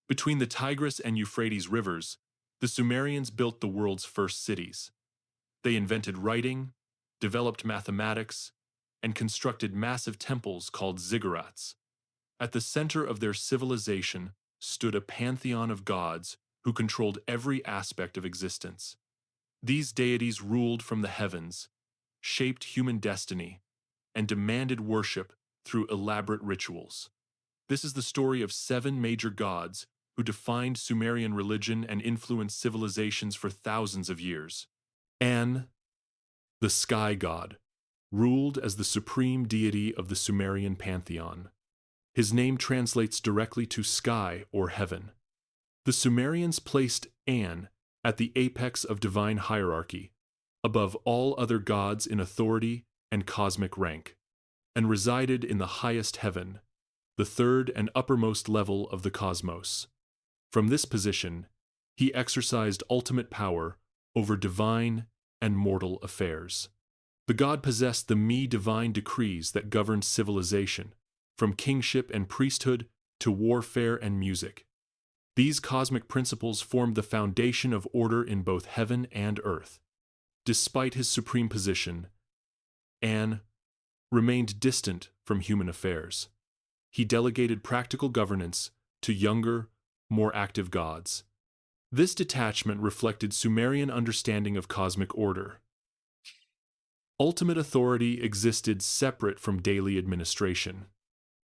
Between the Tigris and Euphrates rivers, the Sumerians built the world's first cities. They invented writing, developed mathematics, and constructed massive temples called ziggurats. At the center of their civilization stood a pantheon of gods who controlled every aspect of existence. These deities ruled from the heavens, shaped human destiny, and demanded worship through elaborate rituals. This is the story of seven major gods who defined Sumerian religion and influenced civilizations for thousands of years. An, the sky god, ruled as the supreme deity of the Sumerian pantheon. His name translates directly to sky or heaven. The Sumerians placed An at the apex of divine hierarchy, above all other gods in authority and cosmic rank, and resided in the highest heaven, the third and uppermost level of the cosmos. From this position, he exercised ultimate power over divine and mortal affairs. The god possessed the divine decrees that governed civilization, from kingship and priesthood to warfare and music. These cosmic principles formed the foundation of order in both heaven and earth. Despite his supreme position, An remained distant from human affairs. He delegated practical governance to younger, more active gods. This detachment reflected Sumerian understanding of cosmic order. Ultimate authority existed separate from daily administration.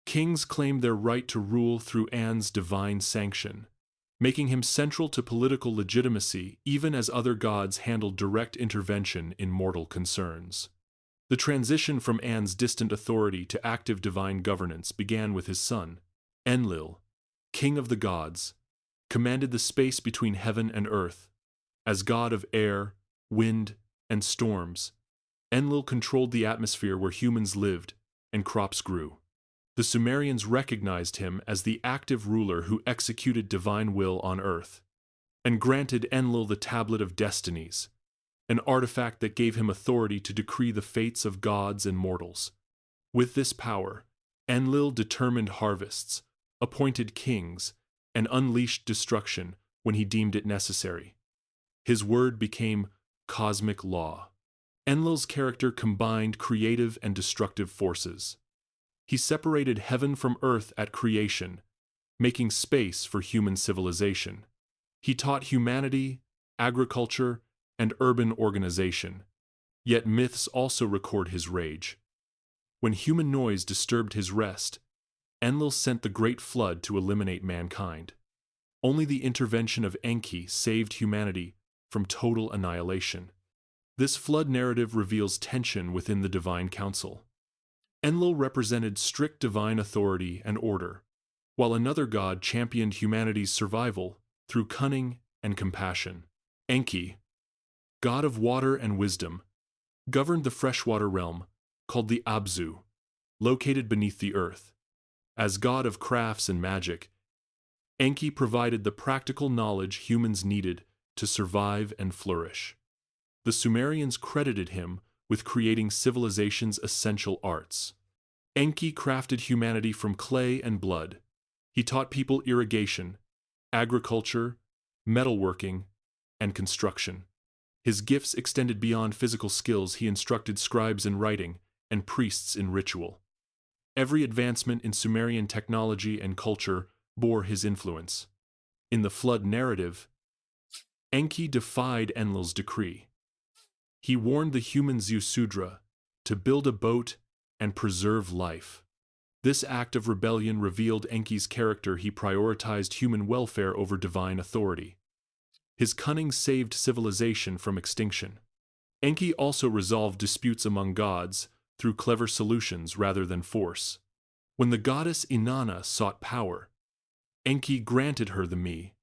Kings claimed their right to rule through An's divine sanction, making him central to political legitimacy even as other gods handled direct intervention in mortal concerns. The transition from An's distant authority to active divine governance began with his son, Enlil, king of the gods, commanded the space between heaven and earth. As god of air, wind, and storms, Enlil controlled the atmosphere where humans lived and crops grew. The Sumerians recognized him as the active ruler who executed divine will on earth, and granted Enlil the Tablet of Destinies, an artifact that gave him authority to decree the fates of gods and mortals. With this power, Enlil determined harvests, appointed kings, and unleashed destruction when he deemed it necessary. His word became cosmic law. Enlil's character combined creative and destructive forces. He separated heaven from earth at creation, making space for human civilization. He taught humanity, agriculture, and urban organization. Yet myths also record his rage. When human noise disturbed his rest, Enlil sent the Great Flood to eliminate mankind. Only the intervention of Enki saved humanity from total annihilation. This flood narrative reveals tension within the divine council. Enlil represented strict divine authority and order, while another god championed humanity's survival through cunning and compassion. Enki, god of water and wisdom, governed the freshwater realm, called the Abzu, located beneath the earth. As god of crafts and magic, Enki provided the practical knowledge humans needed to survive and flourish. The Sumerians credited him with creating civilization's essential arts. Enki crafted humanity from clay and blood. He taught people irrigation, agriculture, metalworking, and construction. His gifts extended beyond physical skills. He instructed scribes in writing and priests in ritual. Every advancement in Sumerian technology and culture bore his influence. In the flood narrative, Enki defied Enlil's decree. He warned the human Zeusudra to build a boat and preserve life. This act of rebellion revealed Enki's character. He prioritized human welfare over divine authority. His cunning saved civilization from extinction. Enki also resolved disputes among gods through clever solutions rather than force. When the goddess Nanna sought power, Enki granted her the me,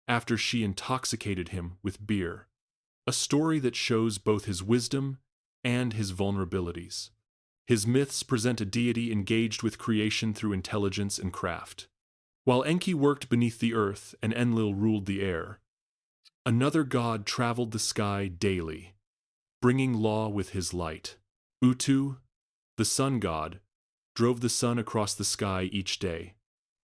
after she intoxicated him with beer. A story that shows both his wisdom and his vulnerabilities. His myths present a deity engaged with creation through intelligence and craft. While Enki worked beneath the earth and Enlil ruled the air, another god traveled the sky daily, bringing law with his light. Utu, the sun god, drove the sun across the sky each day.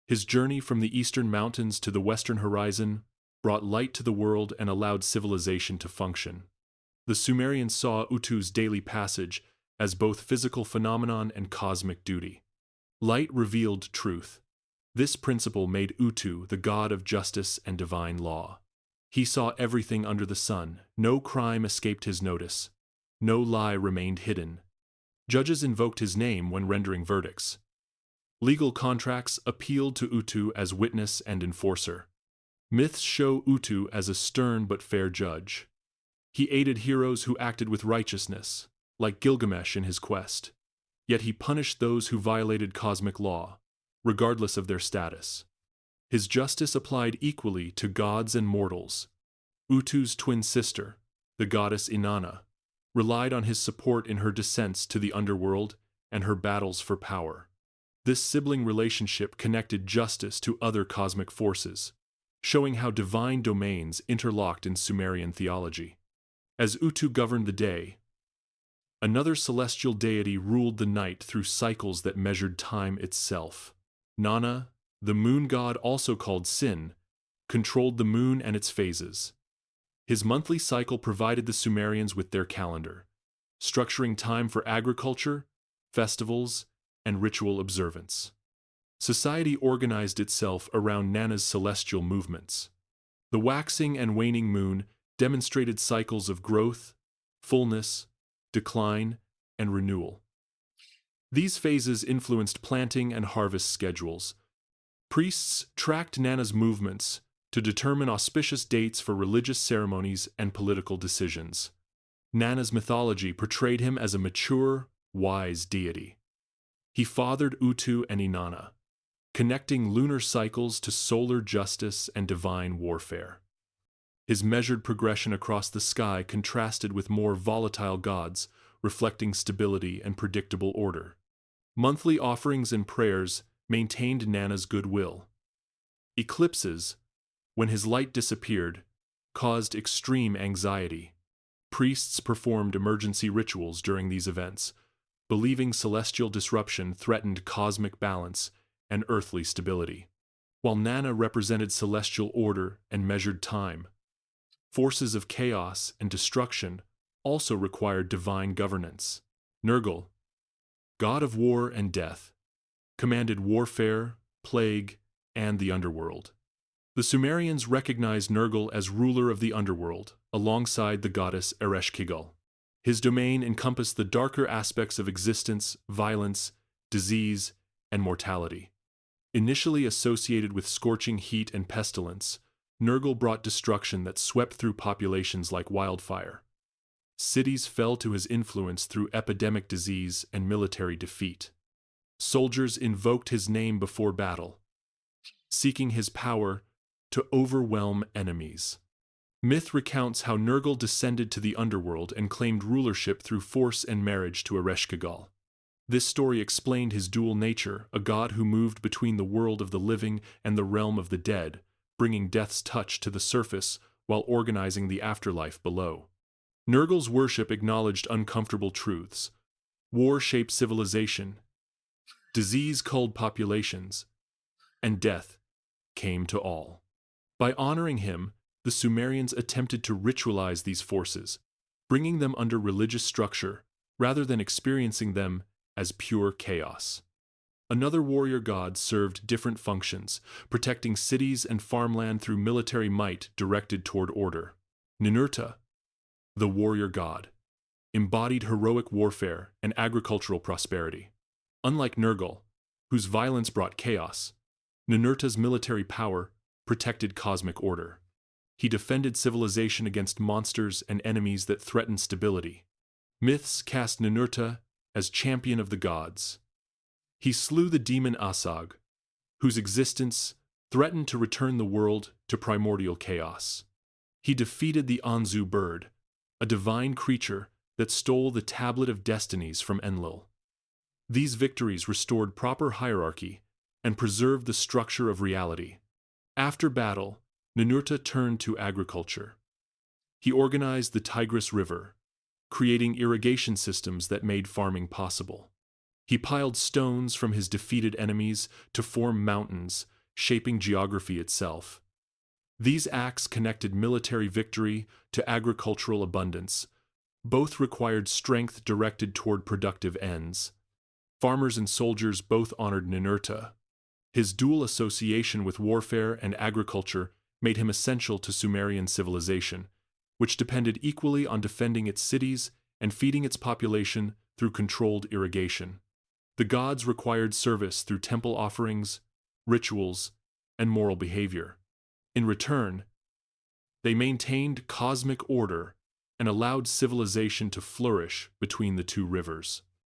His journey from the eastern mountains to the western horizon brought light to the world and allowed civilization to function. The Sumerians saw Utu's daily passage as both physical phenomenon and cosmic duty. Light revealed truth. This principle made Utu the god of justice and divine law. He saw everything under the sun. No crime escaped his notice. No lie remained hidden. Judges invoked his name when rendering verdicts. Legal contracts appealed to Utu as witness and enforcer. Myths show Utu as a stern but fair judge. He aided heroes who acted with righteousness, like Gilgamesh in his quest. Yet he punished those who violated cosmic law, regardless of their status. His justice applied equally to gods and mortals. Utu's twin sister, the goddess Nanna, relied on his support in her descents to the underworld and her battles for power. This sibling relationship connected justice to other cosmic forces, showing how divine domains interlocked in Sumerian theology. As Utu governed the day, another celestial deity ruled the night through cycles that measured time itself. Nanna, the moon god also called Sin, controlled the moon and its phases. His monthly cycle provided the Sumerians with their calendar, structuring time for agriculture, festivals, and ritual observance. Society organized itself around Nanna's celestial movements. The waxing and waning moon demonstrated cycles of growth, fullness, decline, and renewal. These phases influenced planting and harvest schedules. Priests tracked Nanna's movements to determine auspicious dates for religious ceremonies and political decisions. Nanna's mythology portrayed him as a mature, wise deity. He fathered Utu and Inanna, connecting lunar cycles to solar justice and divine warfare. His measured progression across the sky contrasted with more volatile gods, reflecting stability and predictable order. Monthly offerings and prayers maintained Nanna's goodwill. Eclipses, when his light disappeared, caused extreme anxiety. Priests performed emergency rituals during these events, believing celestial disruption threatened cosmic balance and earthly stability. While Nanna represented celestial order and measured time, forces of chaos and destruction also required divine governance. Nergal, god of war and death, commanded warfare, plague, and the underworld. The Sumerians recognized Nergal as ruler of the underworld, alongside the goddess Ereshkigal. His domain encompassed the darker aspects of existence, violence, disease, and mortality. Initially associated with scorching heat and pestilence, Nergal brought destruction that swept through populations like wildfire. Cities fell to his influence through epidemic disease and military defeat. Soldiers invoked his name before battle, seeking his power to overwhelm enemies. Myth recounts how Nergal descended to the underworld and claimed rulership through force and marriage to Ereshkigal. This story explained his dual nature, a god who moved between the world of the living and the realm of the dead, bringing death's touch to the surface while organizing the afterlife below. Nergal's worship acknowledged uncomfortable truths. War shaped civilization, disease culled populations, and death came to all. By honoring him, the Sumerians attempted to ritualize these forces, bringing them under religious structure rather than experiencing them as pure chaos. Another warrior god served different functions, protecting cities and farmland through military might directed toward order. Ninurta, the warrior god, embodied heroic warfare and agricultural prosperity. Unlike Nergal, whose violence brought chaos, Ninurta's military power protected cosmic order. He defended civilization against monsters and enemies that threatened stability. Myths cast Ninurta as champion of the gods. He slew the demon Asag, whose existence threatened to return the world to primordial chaos. He defeated the Anzu bird, a divine creature that stole the Tablet of Destinies from Enlil. These victories restored proper hierarchy and preserved the structure of reality. After battle, Ninurta turned to agriculture. He organized the Tigris River, creating irrigation systems that made farming possible. He piled stones from his defeated enemies to form mountains, shaping geography itself. These acts connected military victory to agricultural abundance. Both required strength directed toward productive ends. Farmers and soldiers both honored Ninurta. His dual association with warfare and agriculture made him essential to Sumerian civilization, which depended equally on defending its cities and feeding its population through controlled irrigation. The gods required service through temple offerings, rituals, and moral behavior. In return, they maintained cosmic order and allowed civilization to flourish between the two rivers.